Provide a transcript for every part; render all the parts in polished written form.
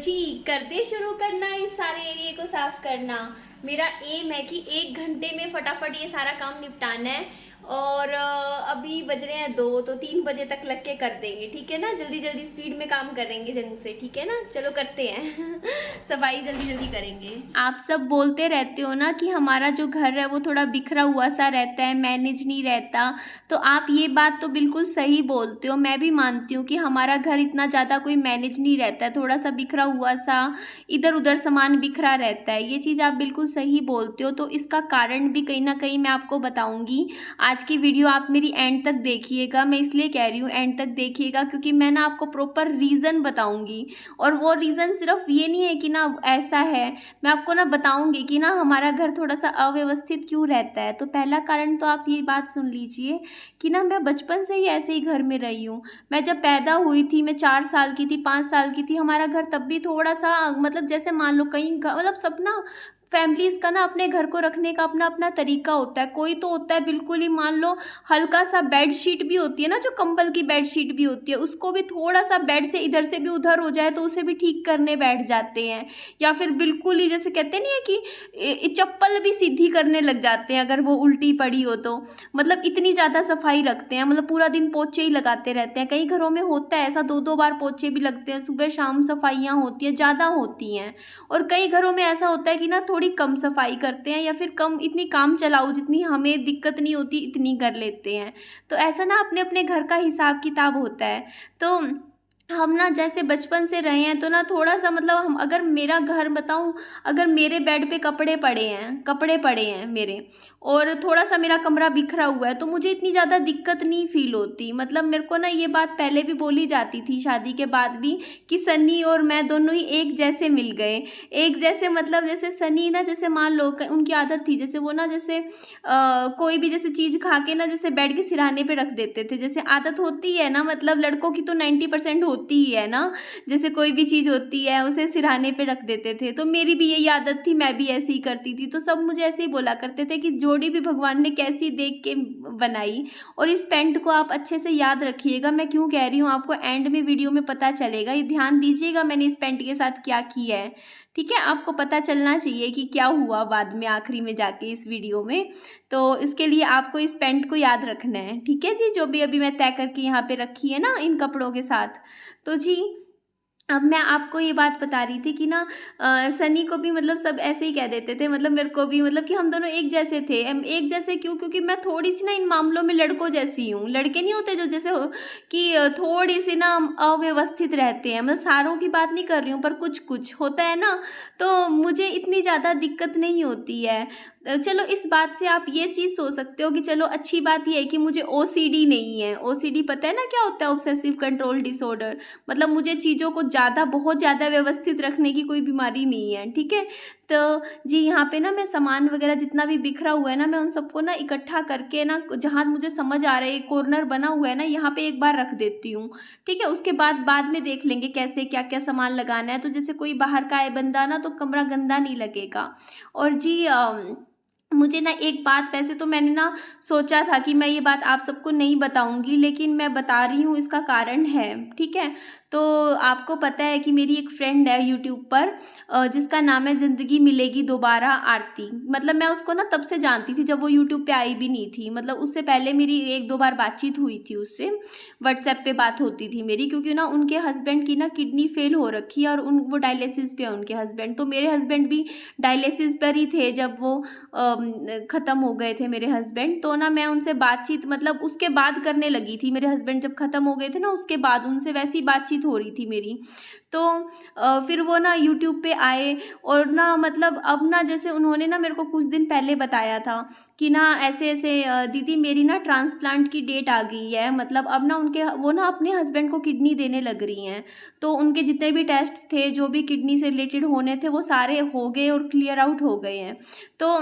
जी करते शुरू करना इस सारे एरिया को साफ करना। मेरा एम है कि 1 घंटे में फटाफट ये सारा काम निपटाना है। और अभी बज रहे हैं 2, तो 3 बजे तक लग के कर देंगे, ठीक है ना। जल्दी जल्दी स्पीड में काम करेंगे जल्दी से, ठीक है ना। चलो करते हैं सफाई जल्दी जल्दी करेंगे। आप सब बोलते रहते हो ना कि हमारा जो घर है वो थोड़ा बिखरा हुआ सा रहता है, मैनेज नहीं रहता। तो आप ये बात तो बिल्कुल सही बोलते हो, मैं भी मानती हूँ कि हमारा घर इतना ज़्यादा कोई मैनेज नहीं रहता है, थोड़ा सा बिखरा हुआ सा, इधर उधर सामान बिखरा रहता है। ये चीज़ आप बिल्कुल सही बोलते हो। तो इसका कारण भी कहीं ना कहीं मैं आपको बताऊंगी। आज की वीडियो आप मेरी एंड तक देखिएगा, मैं इसलिए कह रही हूँ एंड तक देखिएगा क्योंकि मैं ना आपको प्रॉपर रीज़न बताऊंगी। और वो रीज़न सिर्फ ये नहीं है कि ना ऐसा है, मैं आपको ना बताऊंगी कि ना हमारा घर थोड़ा सा अव्यवस्थित क्यों रहता है। तो पहला कारण तो आप ये बात सुन लीजिए कि ना मैं बचपन से ही ऐसे ही घर में रही हूँ। मैं जब पैदा हुई थी, मैं 4 साल की थी, 5 साल की थी, हमारा घर तब भी थोड़ा सा मतलब जैसे मान लो कहीं मतलब सब ना फैमिलीज़ का ना अपने घर को रखने का अपना अपना तरीका होता है। कोई तो होता है बिल्कुल ही मान लो हल्का सा बेड शीट भी होती है ना, जो कंबल की बेड शीट भी होती है, उसको भी थोड़ा सा बेड से इधर से भी उधर हो जाए तो उसे भी ठीक करने बैठ जाते हैं। या फिर बिल्कुल ही जैसे कहते नहीं है कि चप्पल भी सीधी करने लग जाते हैं अगर वो उल्टी पड़ी हो तो। मतलब इतनी ज़्यादा सफाई रखते हैं, मतलब पूरा दिन पोछे ही लगाते रहते हैं। कई घरों में होता है ऐसा, 2-2 बार पोछे भी लगते हैं, सुबह शाम सफाइयाँ होती हैं, ज़्यादा होती हैं। और कई घरों में ऐसा होता है कि ना थोड़ी कम सफाई करते हैं या फिर कम, इतनी काम चलाओ जितनी हमें दिक्कत नहीं होती इतनी कर लेते हैं। तो ऐसा ना अपने अपने घर का हिसाब किताब होता है। तो हम ना जैसे बचपन से रहे हैं तो ना थोड़ा सा मतलब हम, अगर मेरा घर बताऊं, अगर मेरे बेड पे कपड़े पड़े हैं मेरे, और थोड़ा सा मेरा कमरा बिखरा हुआ है तो मुझे इतनी ज़्यादा दिक्कत नहीं फील होती। मतलब मेरे को ना ये बात पहले भी बोली जाती थी शादी के बाद भी कि सनी और मैं दोनों ही एक जैसे मिल गए। एक जैसे मतलब जैसे सनी ना, जैसे मान लो उनकी आदत थी, जैसे वो ना जैसे कोई भी जैसे चीज़ खा के ना जैसे बेड के सिरहाने पे रख देते थे। जैसे आदत होती है ना, मतलब लड़कों की तो 90% होती ही है ना, जैसे कोई भी चीज़ होती है उसे सिरहाने पे रख देते थे। तो मेरी भी यही आदत थी, मैं भी ऐसे ही करती थी। तो सब मुझे ऐसे ही बोला करते थे कि जोड़ी भी भगवान ने कैसी देख के बनाई। और इस पेंट को आप अच्छे से याद रखिएगा, मैं क्यों कह रही हूँ आपको एंड में वीडियो में पता चलेगा। ये ध्यान दीजिएगा मैंने इस पेंट के साथ क्या किया है, ठीक है। आपको पता चलना चाहिए कि क्या हुआ बाद में आखिरी में जाके इस वीडियो में। तो इसके लिए आपको इस पेंट को याद रखना है, ठीक है जी, जो भी अभी मैं तय करके यहाँ पे रखी है ना इन कपड़ों के साथ। तो जी अब मैं आपको ये बात बता रही थी कि ना सनी को भी मतलब सब ऐसे ही कह देते थे, मतलब मेरे को भी, मतलब कि हम दोनों एक जैसे थे। हम एक जैसे क्यों? क्योंकि मैं थोड़ी सी ना इन मामलों में लड़कों जैसी हूँ। लड़के नहीं होते जो जैसे हो कि थोड़ी सी ना अव्यवस्थित रहते हैं। मैं सारों की बात नहीं कर रही हूँ पर कुछ कुछ होता है ना, तो मुझे इतनी ज़्यादा दिक्कत नहीं होती है। चलो इस बात से आप ये चीज़ सोच सकते हो कि चलो अच्छी बात ये है कि मुझे ओसीडी नहीं है। ओसीडी पता है ना क्या होता है? Obsessive control disorder. मतलब मुझे चीज़ों को ज़्यादा, बहुत ज़्यादा व्यवस्थित रखने की कोई बीमारी नहीं है, ठीक है। तो जी यहाँ पे ना मैं सामान वगैरह जितना भी बिखरा हुआ है ना, मैं उन सबको ना इकट्ठा करके ना, जहाँ मुझे समझ आ रहा है कॉर्नर बना हुआ है ना, यहाँ पे एक बार रख देती हूँ, ठीक है। उसके बाद में देख लेंगे कैसे क्या क्या सामान लगाना है। तो जैसे कोई बाहर का है बंदा ना, तो कमरा गंदा नहीं लगेगा। और जी मुझे ना एक बात, वैसे तो मैंने ना सोचा था कि मैं ये बात आप सबको नहीं बताऊंगी, लेकिन मैं बता रही हूँ, इसका कारण है, ठीक है। तो आपको पता है कि मेरी एक फ्रेंड है यूट्यूब पर जिसका नाम है ज़िंदगी मिलेगी दोबारा आरती। मतलब मैं उसको ना तब से जानती थी जब वो यूट्यूब पे आई भी नहीं थी। मतलब उससे पहले मेरी 1-2 बार बातचीत हुई थी उससे, व्हाट्सएप पे बात होती थी मेरी, क्योंकि ना उनके हस्बैंड की ना किडनी फेल हो रखी है और वो डायलिसिस पे है उनके हस्बैंड। तो मेरे हस्बैंड भी डायलिसिस पर ही थे जब वो ख़त्म हो गए थे मेरे हस्बैंड। तो ना मैं उनसे बातचीत मतलब उसके बाद करने लगी थी। मेरे हस्बैंड जब ख़त्म हो गए थे ना, उसके बाद उनसे वैसी बातचीत हो रही थी मेरी। तो फिर वो ना यूट्यूब पे आए और ना मतलब अब ना जैसे उन्होंने ना मेरे को कुछ दिन पहले बताया था कि ना ऐसे ऐसे दीदी मेरी ना ट्रांसप्लांट की डेट आ गई है। मतलब अब ना उनके, वो ना अपने हस्बैंड को किडनी देने लग रही हैं। तो उनके जितने भी टेस्ट थे जो भी किडनी से रिलेटेड होने थे वो सारे हो गए और क्लियर आउट हो गए हैं। तो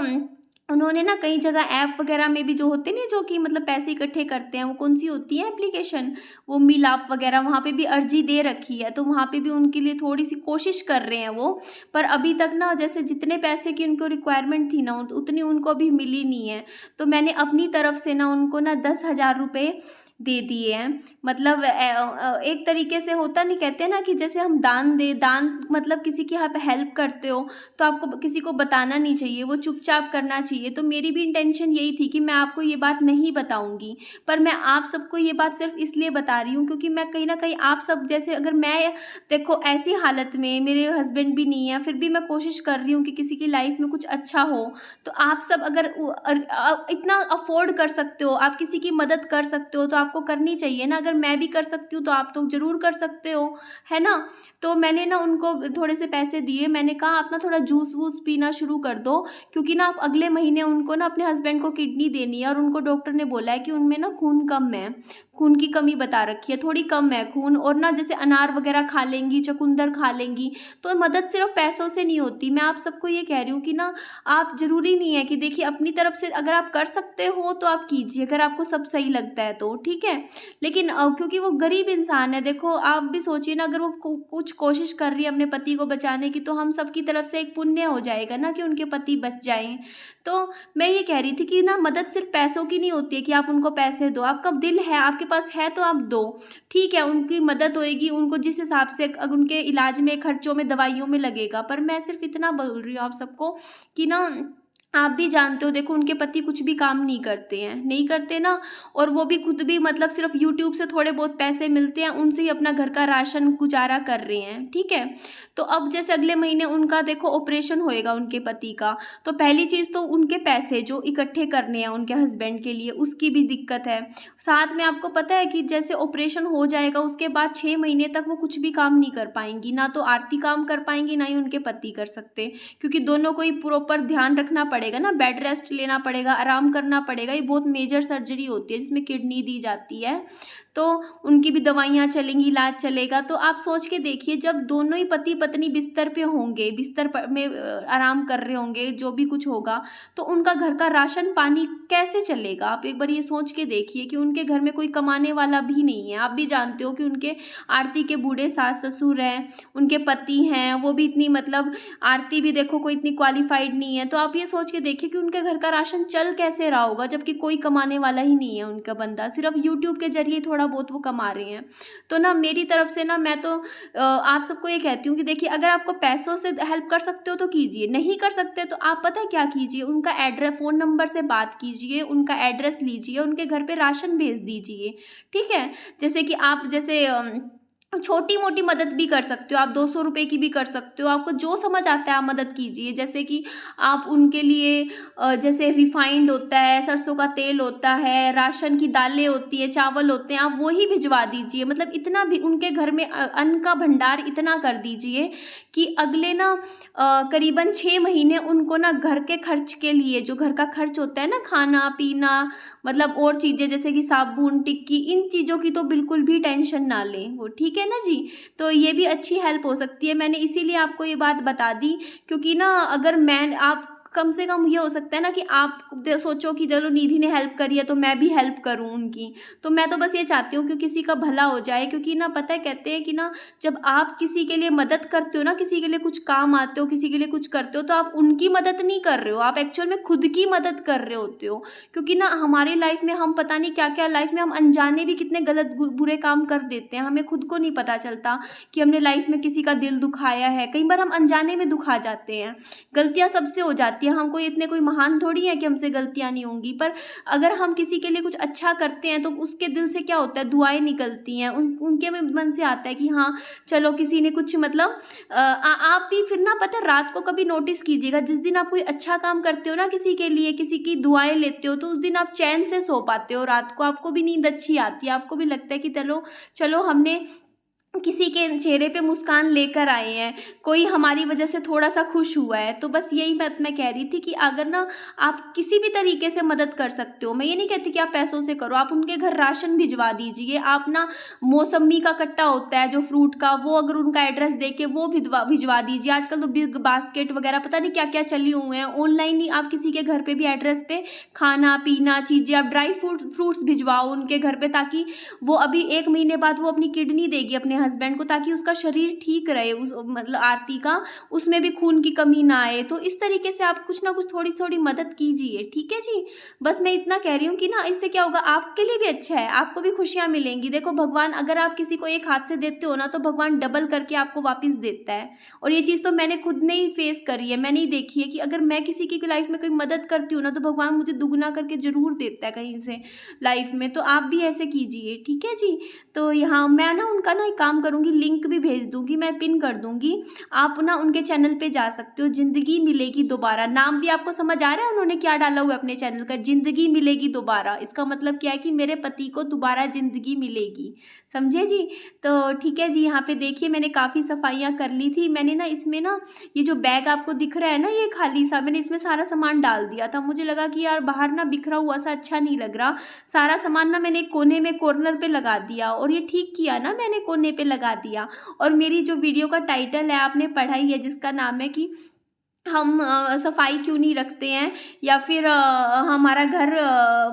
उन्होंने ना कई जगह ऐप वगैरह में भी जो होते हैं जो कि मतलब पैसे इकट्ठे करते हैं, वो कौन सी होती है एप्लीकेशन, वो मिलाप वगैरह, वहाँ पे भी अर्जी दे रखी है। तो वहाँ पे भी उनके लिए थोड़ी सी कोशिश कर रहे हैं वो। पर अभी तक ना जैसे जितने पैसे की उनको रिक्वायरमेंट थी ना, उतनी उनको अभी मिली नहीं है। तो मैंने अपनी तरफ से ना उनको ना 10,000 रुपये दे दिए हैं। मतलब एक तरीके से होता नहीं, कहते हैं ना कि जैसे हम दान मतलब किसी की आप हेल्प करते हो तो आपको किसी को बताना नहीं चाहिए, वो चुपचाप करना चाहिए। तो मेरी भी इंटेंशन यही थी कि मैं आपको ये बात नहीं बताऊंगी, पर मैं आप सबको ये बात सिर्फ इसलिए बता रही हूँ क्योंकि मैं कहीं ना कहीं आप सब जैसे, अगर मैं देखो ऐसी हालत में मेरे हस्बैंड भी नहीं है, फिर भी मैं कोशिश कर रही हूँ कि किसी की लाइफ में कुछ अच्छा हो, तो आप सब अगर इतना अफोर्ड कर सकते हो, आप किसी की मदद कर सकते हो तो आपको करनी चाहिए ना। अगर मैं भी कर सकती हूँ तो आप तो ज़रूर कर सकते हो, है ना। तो मैंने ना उनको थोड़े से पैसे दिए, मैंने कहा आप ना थोड़ा जूस वूस पीना शुरू कर दो, क्योंकि ना आप अगले महीने उनको ना अपने हस्बैंड को किडनी देनी है, और उनको डॉक्टर ने बोला है कि उनमें ना खून कम है, खून की कमी बता रखी है, थोड़ी कम है खून। और ना जैसे अनार वगैरह खा लेंगी, चुकंदर खा लेंगी, तो मदद सिर्फ पैसों से नहीं होती। मैं आप सबको ये कह रही हूँ कि ना आप, ज़रूरी नहीं है कि देखिए अपनी तरफ से अगर आप कर सकते हो तो आप कीजिए, अगर आपको सब सही लगता है तो ठीक है। लेकिन क्योंकि वो गरीब इंसान है, देखो आप भी सोचिए ना, अगर वो कुछ कोशिश कर रही है अपने पति को बचाने की, तो हम सब की तरफ से एक पुण्य हो जाएगा ना कि उनके पति बच जाएं। तो मैं ये कह रही थी कि ना मदद सिर्फ पैसों की नहीं होती है कि आप उनको पैसे दो, आपका दिल है, आपके पास है तो आप दो, ठीक है। उनकी मदद होएगी, उनको जिस हिसाब से उनके इलाज में, खर्चों में, दवाइयों में लगेगा। पर मैं सिर्फ इतना बोल रही हूँ आप सबको कि ना आप भी जानते हो, देखो उनके पति कुछ भी काम नहीं करते हैं, नहीं करते ना, और वो भी खुद भी मतलब सिर्फ यूट्यूब से थोड़े बहुत पैसे मिलते हैं, उनसे ही अपना घर का राशन गुजारा कर रहे हैं, ठीक है। तो अब जैसे अगले महीने उनका देखो ऑपरेशन होएगा उनके पति का, तो पहली चीज़ तो उनके पैसे जो इकट्ठे करने हैं उनके हस्बैंड के लिए, उसकी भी दिक्कत है। साथ में आपको पता है कि जैसे ऑपरेशन हो जाएगा उसके बाद 6 महीने तक वो कुछ भी काम नहीं कर पाएंगी, ना तो आरती काम कर पाएंगी, ना ही उनके पति कर सकते, क्योंकि दोनों को ही प्रॉपर ध्यान रखना पड़ेगा ना, बेड रेस्ट लेना पड़ेगा, आराम करना पड़ेगा। ये बहुत मेजर सर्जरी होती है जिसमें किडनी दी जाती है, तो उनकी भी दवाइयाँ चलेंगी, इलाज चलेगा। तो आप सोच के देखिए, जब दोनों ही पति पत्नी बिस्तर पे होंगे, में आराम कर रहे होंगे, जो भी कुछ होगा, तो उनका घर का राशन पानी कैसे चलेगा। आप एक बार ये सोच के देखिए कि उनके घर में कोई कमाने वाला भी नहीं है। आप भी जानते हो कि उनके आरती के बूढ़े सास ससुर हैं, उनके पति हैं, वो भी इतनी मतलब आरती भी देखो कोई इतनी क्वालिफाइड नहीं है। तो आप ये सोच के देखिए कि उनके घर का राशन चल कैसे रहा होगा, जबकि कोई कमाने वाला ही नहीं है उनका बंदा, सिर्फ यूट्यूब के जरिए थोड़ा बहुत वो कमा रहे हैं। तो ना मेरी तरफ से ना मैं तो आप सबको ये कहती हूँ कि देखिए अगर आपको पैसों से हेल्प कर सकते हो तो कीजिए, नहीं कर सकते तो आप पता है क्या कीजिए, उनका एड्रेस, फ़ोन नंबर से बात कीजिए, उनका एड्रेस लीजिए, उनके घर पे राशन भेज दीजिए, ठीक है। जैसे कि आप जैसे छोटी मोटी मदद भी कर सकते हो, आप 200 रुपये की भी कर सकते हो, आपको जो समझ आता है आप मदद कीजिए। जैसे कि आप उनके लिए जैसे रिफाइंड होता है, सरसों का तेल होता है, राशन की दालें होती है, चावल होते हैं, आप वही भिजवा दीजिए। मतलब इतना भी उनके घर में अन्न का भंडार इतना कर दीजिए कि अगले ना करीबन 6 महीने उनको ना घर के खर्च के लिए, जो घर का खर्च होता है ना, खाना पीना, मतलब और चीज़ें जैसे कि साबुन, टिक्की, इन चीज़ों की तो बिल्कुल भी टेंशन ना लें वो, ठीक है ना जी। तो ये भी अच्छी हेल्प हो सकती है, मैंने इसीलिए आपको ये बात बता दी, क्योंकि ना अगर मैं आप कम से कम ये हो सकता है ना कि आप सोचो कि चलो निधि ने हेल्प करी है तो मैं भी हेल्प करूं उनकी। तो मैं तो बस ये चाहती हूँ कि किसी का भला हो जाए, क्योंकि ना पता है कहते हैं कि ना जब आप किसी के लिए मदद करते हो ना, किसी के लिए कुछ काम आते हो, किसी के लिए कुछ करते हो, तो आप उनकी मदद नहीं कर रहे हो, आप एक्चुअल में खुद की मदद कर रहे होते हो। क्योंकि ना हमारी लाइफ में हम पता नहीं क्या क्या, लाइफ में हम अनजाने भी कितने गलत बुरे काम कर देते हैं, हमें खुद को नहीं पता चलता कि हमने लाइफ में किसी का दिल दुखाया है। कई बार हम अनजाने में दुखा जाते हैं, गलतियाँ सबसे हो जाती हैं, हम कोई इतने कोई महान थोड़ी है कि हमसे गलतियां नहीं होंगी। पर अगर हम किसी के लिए कुछ अच्छा करते हैं तो उसके दिल से क्या होता है, दुआएं निकलती हैं, उनके मन से आता है कि हाँ चलो किसी ने कुछ मतलब आप भी फिर ना पता रात को कभी नोटिस कीजिएगा, जिस दिन आप कोई अच्छा काम करते हो ना किसी के लिए, किसी की दुआएं लेते हो, तो उस दिन आप चैन से सो पाते हो, रात को आपको भी नींद अच्छी आती है, आपको भी लगता है कि चलो हमने किसी के चेहरे पे मुस्कान लेकर आए हैं, कोई हमारी वजह से थोड़ा सा खुश हुआ है। तो बस यही बात मैं कह रही थी कि अगर ना आप किसी भी तरीके से मदद कर सकते हो, मैं ये नहीं कहती कि आप पैसों से करो, आप उनके घर राशन भिजवा दीजिए। आप ना मौसम्मी का कट्टा होता है जो फ्रूट का, वो अगर उनका एड्रेस दे के वो भिजवा दीजिए। आजकल तो बिग बास्केट वगैरह पता नहीं क्या क्या चली हुए हैं, ऑनलाइन ही आप किसी के घर पे भी एड्रेस पे खाना पीना चीज़ें, आप ड्राई फ्रूट्स भिजवाओ उनके घर पे, ताकि वो अभी 1 महीने बाद वो अपनी किडनी देगी अपने हस्बैंड को, ताकि उसका शरीर ठीक रहे, उस मतलब आरती का उसमें भी खून की कमी ना आए। तो इस तरीके से आप कुछ ना कुछ थोड़ी थोड़ी मदद कीजिए, ठीक है जी। बस मैं इतना कह रही हूँ कि ना इससे क्या होगा, आपके लिए भी अच्छा है, आपको भी खुशियाँ मिलेंगी। देखो भगवान, अगर आप किसी को एक हाथ से देते हो ना तो भगवान डबल करके आपको वापस देता है। और ये चीज़ तो मैंने खुद ने ही फेस करी है, मैंने ही देखी है कि अगर मैं किसी की लाइफ में कोई मदद करती हूँ ना तो भगवान मुझे दुगना करके जरूर देता है कहीं से लाइफ में। तो आप भी ऐसे कीजिए, ठीक है जी। तो यहाँ मैं ना उनका ना एक काम करूँगी, लिंक भी भेज दूँगी, मैं पिन कर दूँगी, आप ना उनके चैनल पे जा सकते हो। जिंदगी मिलेगी दोबारा, नाम भी आपको समझ आ रहा है उन्होंने क्या डाला हुआ है अपने चैनल का, जिंदगी मिलेगी दोबारा। इसका मतलब क्या है कि मेरे पति को दोबारा जिंदगी मिलेगी, समझे जी। तो ठीक है जी, यहाँ पे देखिए मैंने काफ़ी सफाइयाँ कर ली थी। मैंने ना इसमें ना ये जो बैग आपको दिख रहा है ना, ये खाली सा, मैंने इसमें सारा सामान डाल दिया था। मुझे लगा कि यार बाहर ना बिखरा हुआ सा अच्छा नहीं लग रहा, सारा सामान ना मैंने कोने में कॉर्नर पे लगा दिया। और ये ठीक किया ना, मैंने कोने पे लगा दिया। और मेरी जो वीडियो का टाइटल है आपने पढ़ा ही है, जिसका नाम है कि हम सफाई क्यों नहीं रखते हैं, या फिर हमारा घर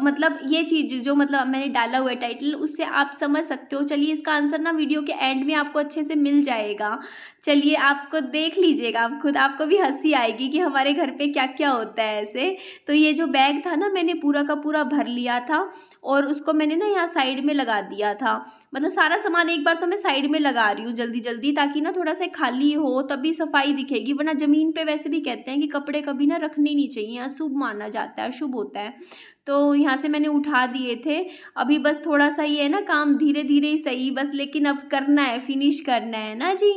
मतलब ये चीज़ जो मतलब मैंने डाला हुआ है टाइटल, उससे आप समझ सकते हो। चलिए इसका आंसर ना वीडियो के एंड में आपको अच्छे से मिल जाएगा। चलिए आपको देख लीजिएगा, आप खुद, आपको भी हंसी आएगी कि हमारे घर पे क्या क्या होता है ऐसे। तो ये जो बैग था ना मैंने पूरा का पूरा भर लिया था और उसको मैंने ना यहाँ साइड में लगा दिया था। मतलब सारा सामान एक बार तो मैं साइड में लगा रही हूँ जल्दी जल्दी, ताकि ना थोड़ा सा खाली हो तभी सफाई दिखेगी। वरना ज़मीन पे वैसे भी कहते हैं कि कपड़े कभी ना रखने नहीं चाहिए, अशुभ माना जाता है, अशुभ होता है। तो यहाँ से मैंने उठा दिए थे। अभी बस थोड़ा सा ये है ना काम धीरे धीरे ही सही बस, लेकिन अब करना है, फिनिश करना है ना जी।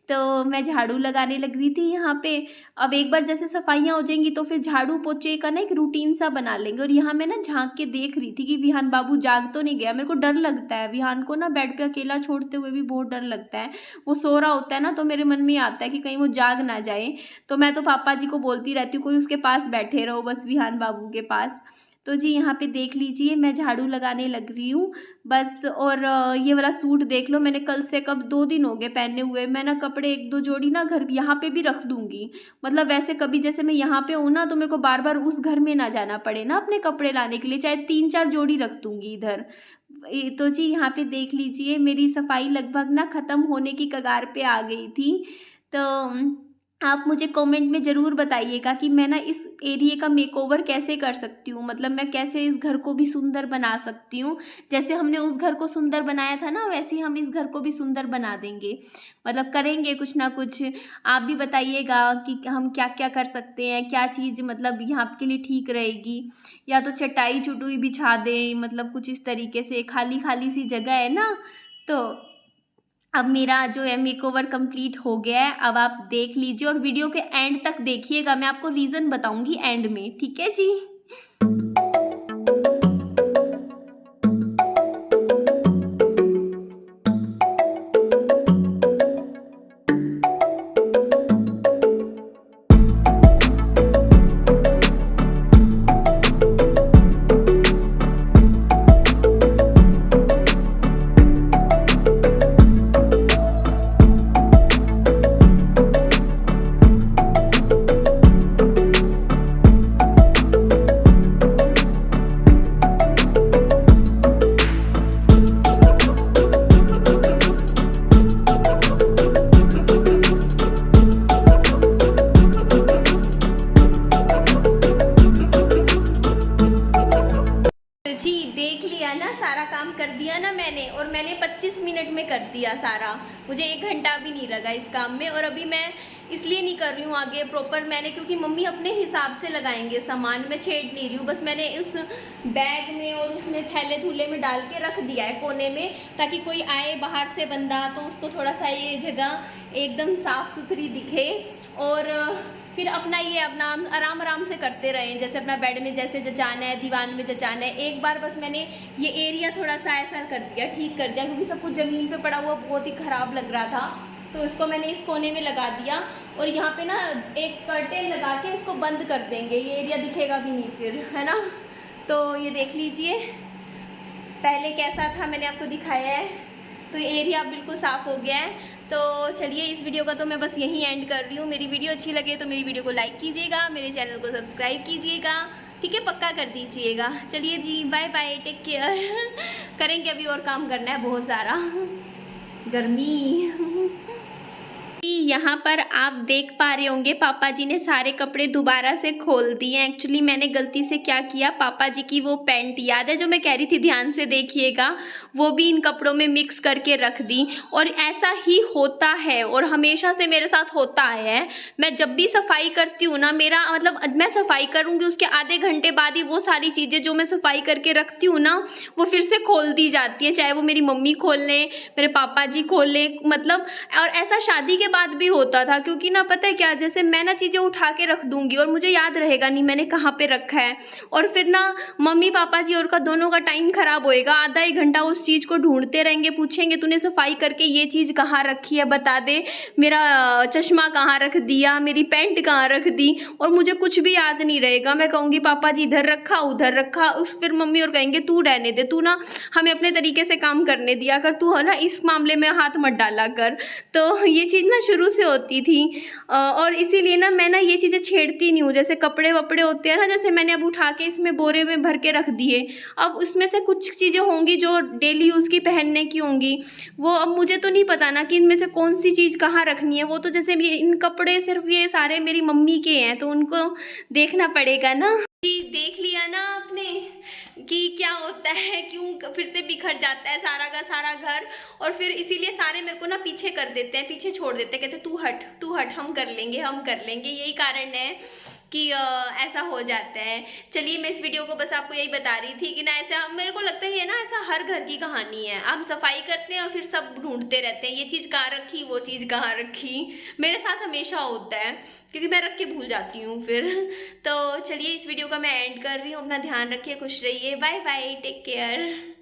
तो मैं झाड़ू लगाने लग रही थी यहाँ पे। अब एक बार जैसे सफाइयाँ हो जाएंगी तो फिर झाड़ू पोछे का ना एक रूटीन सा बना लेंगे। और यहाँ मैं ना झांक के देख रही थी कि विहान बाबू जाग तो नहीं गया। मेरे को डर लगता है विहान को ना बेड पे अकेला छोड़ते हुए भी बहुत डर लगता है। वो सो रहा होता है ना तो मेरे मन में आता है कि कहीं वो जाग ना जाए। तो मैं तो पापा जी को बोलती रहती हूँ कोई उसके पास बैठे रहो बस, विहान बाबू के पास। तो जी यहाँ पे देख लीजिए मैं झाड़ू लगाने लग रही हूँ बस। और ये वाला सूट देख लो, मैंने कल से कब 2 दिन हो गए पहने हुए। मैं ना कपड़े 1-2 जोड़ी ना घर यहाँ पे भी रख दूँगी। मतलब वैसे कभी जैसे मैं यहाँ पे हूँ ना तो मेरे को बार बार उस घर में ना जाना पड़े ना अपने कपड़े लाने के लिए, चाहे 3-4 जोड़ी रख दूँगी इधर। तो जी यहाँ पे देख लीजिए मेरी सफाई लगभग ना ख़त्म होने की कगार पे आ गई थी। तो आप मुझे कमेंट में ज़रूर बताइएगा कि मैं ना इस एरिया का मेकओवर कैसे कर सकती हूँ। मतलब मैं कैसे इस घर को भी सुंदर बना सकती हूँ। जैसे हमने उस घर को सुंदर बनाया था ना, वैसे ही हम इस घर को भी सुंदर बना देंगे। मतलब करेंगे कुछ ना कुछ। आप भी बताइएगा कि हम क्या क्या कर सकते हैं, क्या चीज़ मतलब यहाँ के लिए ठीक रहेगी। या तो चटाई चुटुई बिछा दें, मतलब कुछ इस तरीके से, खाली खाली सी जगह है ना। तो अब मेरा जो है मेकओवर कंप्लीट हो गया है। अब आप देख लीजिए और वीडियो के एंड तक देखिएगा, मैं आपको रीज़न बताऊंगी एंड में, ठीक है जी। सारा काम कर दिया ना मैंने, और मैंने 25 मिनट में कर दिया सारा, मुझे 1 घंटा भी नहीं लगा इस काम में। और अभी मैं इसलिए नहीं कर रही हूँ आगे प्रॉपर मैंने, क्योंकि मम्मी अपने हिसाब से लगाएंगे सामान, मैं छेड़ नहीं रही हूँ। बस मैंने उस बैग में और उसमें थैले थूले में डाल के रख दिया है कोने में, ताकि कोई आए बाहर से बंदा तो उसको थोड़ा सा ये जगह एकदम साफ़ सुथरी दिखे। और फिर अपना ये अपना आराम आराम से करते रहें, जैसे अपना बेड में जैसे जचाना है, दीवान में जचाना है। एक बार बस मैंने ये एरिया थोड़ा सा ऐसा कर दिया, ठीक कर दिया, क्योंकि सब कुछ ज़मीन पे पड़ा हुआ बहुत ही ख़राब लग रहा था। तो इसको मैंने इस कोने में लगा दिया, और यहाँ पे ना एक कर्टेन लगा के इसको बंद कर देंगे, ये एरिया दिखेगा भी नहीं फिर, है ना। तो ये देख लीजिए पहले कैसा था, मैंने आपको दिखाया है। तो ये एरिया बिल्कुल साफ़ हो गया है। तो चलिए इस वीडियो का तो मैं बस यहीं एंड कर रही हूँ। मेरी वीडियो अच्छी लगे तो मेरी वीडियो को लाइक कीजिएगा, मेरे चैनल को सब्सक्राइब कीजिएगा, ठीक है, पक्का कर दीजिएगा। चलिए जी, बाय बाय, टेक केयर। करेंगे, अभी और काम करना है बहुत सारा। गर्मी। यहाँ पर आप देख पा रहे होंगे पापा जी ने सारे कपड़े दोबारा से खोल दिए। एक्चुअली मैंने गलती से क्या किया, पापा जी की वो पैंट याद है जो मैं कह रही थी ध्यान से देखिएगा, वो भी इन कपड़ों में मिक्स करके रख दी। और ऐसा ही होता है और हमेशा से मेरे साथ होता आया है। मैं जब भी सफाई करती हूँ ना, मेरा मतलब मैं सफाई करूँगी उसके आधे घंटे बाद ही वो सारी चीज़ें जो मैं सफाई करके रखती हूँ ना, वो फिर से खोल दी जाती है, चाहे वो मेरी मम्मी खोल लें, मेरे पापा जी खोल लें, मतलब। और ऐसा शादी के बाद भी होता था, क्योंकि ना पता है क्या, जैसे मैं ना चीज़ें उठा के रख दूंगी और मुझे याद रहेगा नहीं मैंने कहाँ पे रखा है, और फिर ना मम्मी पापा जी और का दोनों का टाइम खराब होएगा, आधा एक घंटा उस चीज़ को ढूंढते रहेंगे, पूछेंगे तूने सफाई करके ये चीज़ कहाँ रखी है बता दे, मेरा चश्मा कहाँ रख दिया, मेरी पैंट कहाँ रख दी, और मुझे कुछ भी याद नहीं रहेगा। मैं कहूँगी पापा जी इधर रखा उधर रखा, उस फिर मम्मी और कहेंगे तू रहने दे, तू ना हमें अपने तरीके से काम करने दिया कर, तू है ना इस मामले में हाथ मत डाला कर। तो ये चीज़ ना शुरू से होती थी और इसीलिए ना मैं ना ये चीज़ें छेड़ती नहीं हूँ। जैसे कपड़े वपड़े होते हैं ना, जैसे मैंने अब उठा के इसमें बोरे में भर के रख दिए, अब उसमें से कुछ चीज़ें होंगी जो डेली यूज़ की पहनने की होंगी, वो अब मुझे तो नहीं पता ना कि इनमें से कौन सी चीज़ कहाँ रखनी है। वो तो जैसे भी इन कपड़े सिर्फ ये सारे मेरी मम्मी के हैं, तो उनको देखना पड़ेगा ना। जी देख लिया ना आपने कि क्या होता है, क्यों फिर से बिखर जाता है सारा का सारा घर, और फिर इसीलिए सारे मेरे को ना पीछे कर देते हैं, पीछे छोड़ देते हैं, कहते तू हट हम कर लेंगे हम कर लेंगे। यही कारण है कि ऐसा हो जाता है। चलिए मैं इस वीडियो को बस आपको यही बता रही थी कि ना ऐसा मेरे को लगता है ना, ऐसा हर घर की कहानी है। हम सफाई करते हैं और फिर सब ढूंढते रहते हैं, ये चीज़ कहाँ रखी वो चीज़ कहाँ रखी। मेरे साथ हमेशा होता है क्योंकि मैं रख के भूल जाती हूँ फिर। तो चलिए इस वीडियो का मैं एंड कर रही हूँ। अपना ध्यान रखिए, खुश रहिए, बाय बाय, टेक केयर।